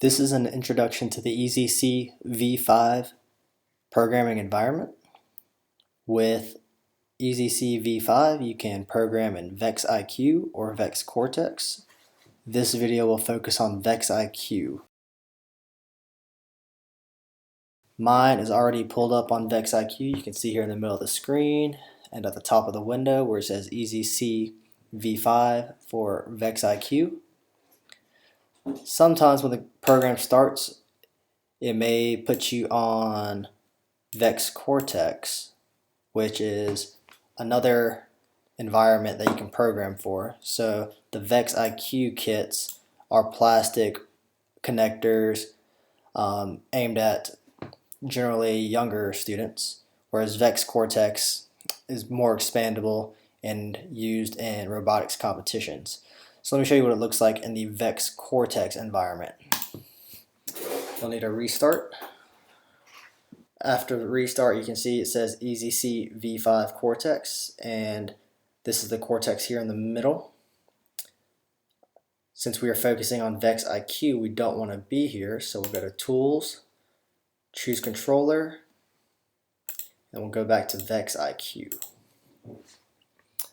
This is an introduction to the easyC v5 programming environment. With easyC v5, you can program in VEX IQ or VEX Cortex. This video will focus on VEX IQ. Mine is already pulled up on VEX IQ. You can see here in the middle of the screen and at the top of the window where it says easyC v5 for VEX IQ. Sometimes when the program starts, it may put you on VEX Cortex, which is another environment that you can program for. So the VEX IQ kits are plastic connectors aimed at generally younger students, whereas VEX Cortex is more expandable and used in robotics competitions. So let me show you what it looks like in the VEX Cortex environment. You'll need a restart. After the restart, you can see it says easyC v5 Cortex, and this is the Cortex here in the middle. Since we are focusing on VEX IQ, we don't want to be here, so we'll go to Tools, choose Controller, and we'll go back to VEX IQ.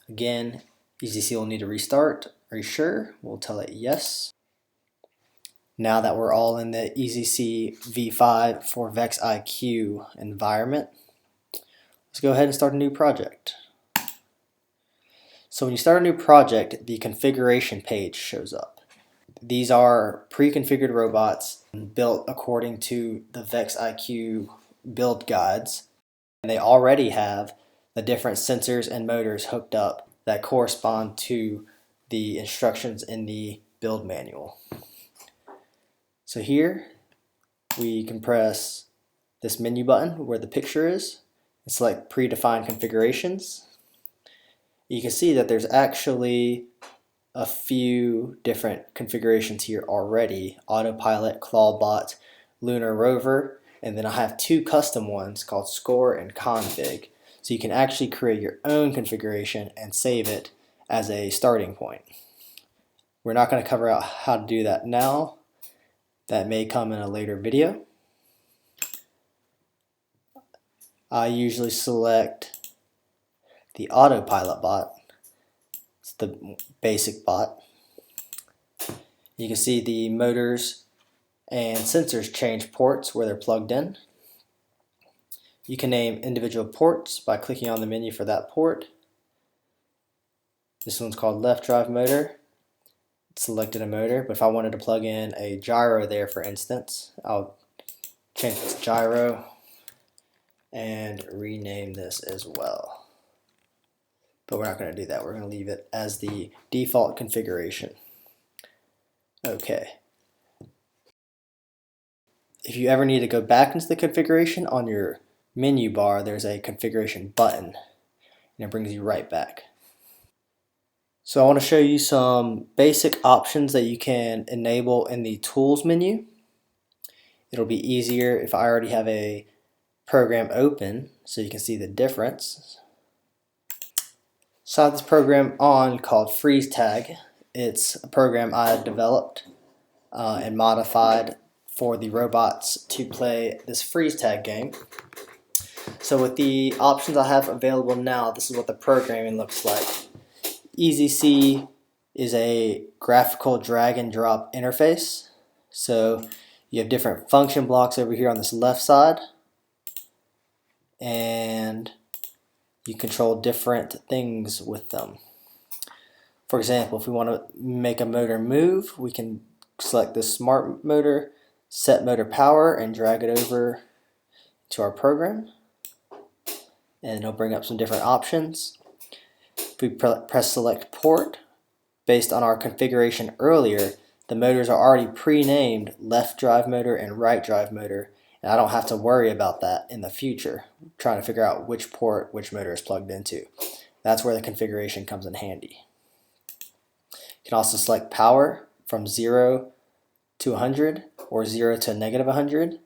Again, easyC will need to restart. Are you sure? We'll tell it yes. Now that we're all in the easyC v5 for VEX IQ environment, let's go ahead and start a new project. So when you start a new project, the configuration page shows up. These are pre-configured robots built according to the VEX IQ build guides, and they already have the different sensors and motors hooked up that correspond to the instructions in the build manual. So here we can press this menu button where the picture is and select predefined configurations. You can see that there's actually a few different configurations here already: autopilot, clawbot, lunar rover, and then I have two custom ones called score and config. So you can actually create your own configuration and save it as a starting point. We're not going to cover out how to do that now. That may come in a later video. I usually select the autopilot bot. It's the basic bot. You can see the motors and sensors change ports where they're plugged in. You can name individual ports by clicking on the menu for that port. This one's called left drive motor. It's selected a motor, but if I wanted to plug in a gyro there, for instance, I'll change it to gyro and rename this as well. But we're not going to do that. We're going to leave it as the default configuration. Okay. If you ever need to go back into the configuration, on your menu bar there's a configuration button, and it brings you right back. So I want to show you some basic options that you can enable in the Tools menu. It'll be easier if I already have a program open so you can see the difference. So I have this program on called Freeze Tag. It's a program I developed and modified for the robots to play this freeze tag game. So with the options I have available now, this is what the programming looks like. easyC is a graphical drag and drop interface. So you have different function blocks over here on this left side, and you control different things with them. For example, if we want to make a motor move, we can select this smart motor, set motor power, and drag it over to our program, and it'll bring up some different options. If we press select port, based on our configuration earlier, the motors are already pre-named left drive motor and right drive motor, and I don't have to worry about that in the future, trying to figure out which port which motor is plugged into. That's where the configuration comes in handy. You can also select power from 0 to 100 or 0 to negative 100.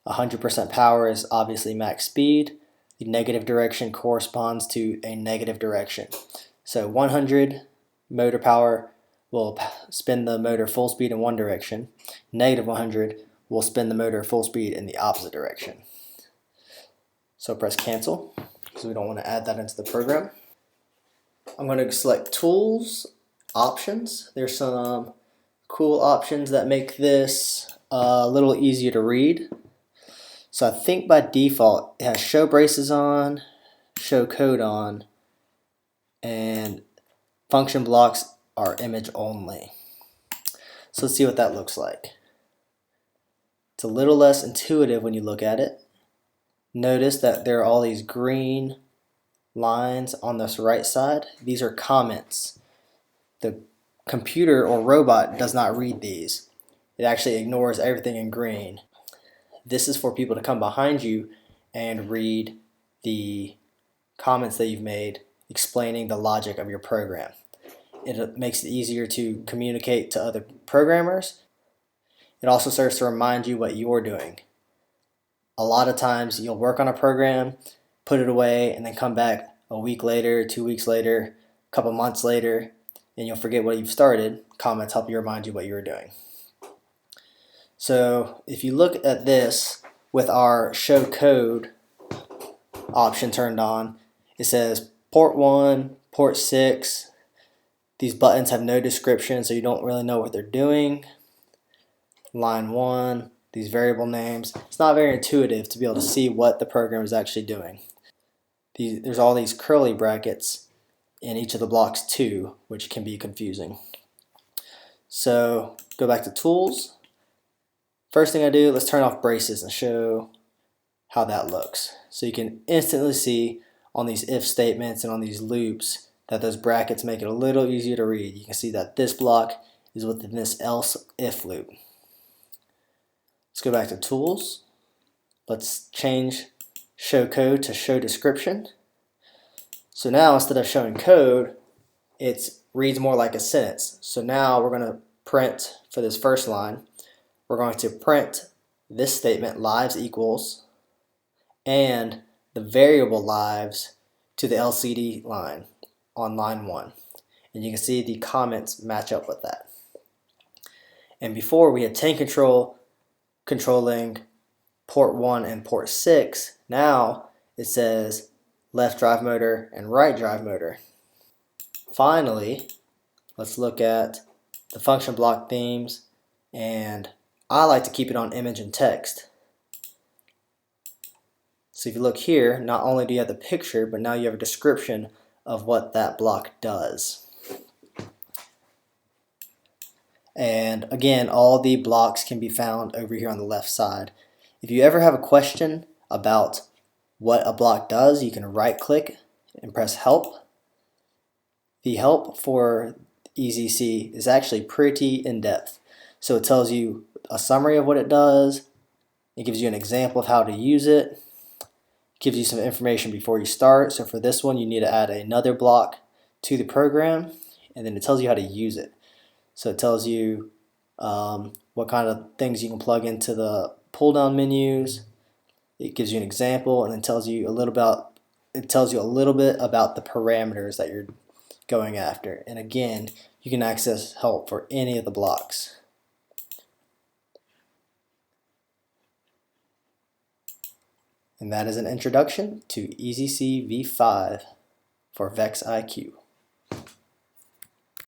100% power is obviously max speed. The negative direction corresponds to a negative direction. So 100 motor power will spin the motor full speed in one direction. Negative 100 will spin the motor full speed in the opposite direction. So press cancel because we don't want to add that into the program. I'm going to select Tools, Options. There's some cool options that make this a little easier to read. So I think by default it has Show Braces on, Show Code on, and function blocks are image only. So let's see what that looks like. It's a little less intuitive when you look at it. Notice that there are all these green lines on this right side. These are comments. The computer or robot does not read these. It actually ignores everything in green. This is for people to come behind you and read the comments that you've made explaining the logic of your program. It makes it easier to communicate to other programmers. It also serves to remind you what you're doing. A lot of times you'll work on a program, put it away, and then come back a week later, 2 weeks later, a couple months later, and you'll forget what you've started. Comments help you remind you what you were doing. So if you look at this with our Show Code option turned on, it says port 1, port 6. These buttons have no description, so you don't really know what they're doing. Line 1, these variable names. It's not very intuitive to be able to see what the program is actually doing. There's all these curly brackets in each of the blocks too, which can be confusing. So go back to Tools. First thing I do, let's turn off braces and show how that looks. So you can instantly see on these if statements and on these loops that those brackets make it a little easier to read. You can see that this block is within this else if loop. Let's go back to Tools. Let's change Show Code to Show Description. So now instead of showing code, it reads more like a sentence. So now we're going to print for this first line. We're going to print this statement, lives equals, and the variable lives to the LCD line on line 1. And you can see the comments match up with that. And before we had 10 control controlling port 1 and port 6. Now it says left drive motor and right drive motor. Finally, let's look at the function block themes, and I like to keep it on image and text. So if you look here, not only do you have the picture, but now you have a description of what that block does. And again, all the blocks can be found over here on the left side. If you ever have a question about what a block does, you can right click and press help. The help for easyC is actually pretty in-depth. So it tells you a summary of what it does. It gives you an example of how to use it. It gives you some information before you start. So for this one, you need to add another block to the program, and then it tells you how to use it. So it tells you what kind of things you can plug into the pull-down menus. It gives you an example, and then tells you a little bit about the parameters that you're going after. And again, you can access help for any of the blocks. And that is an introduction to easyC v5 for VEX IQ.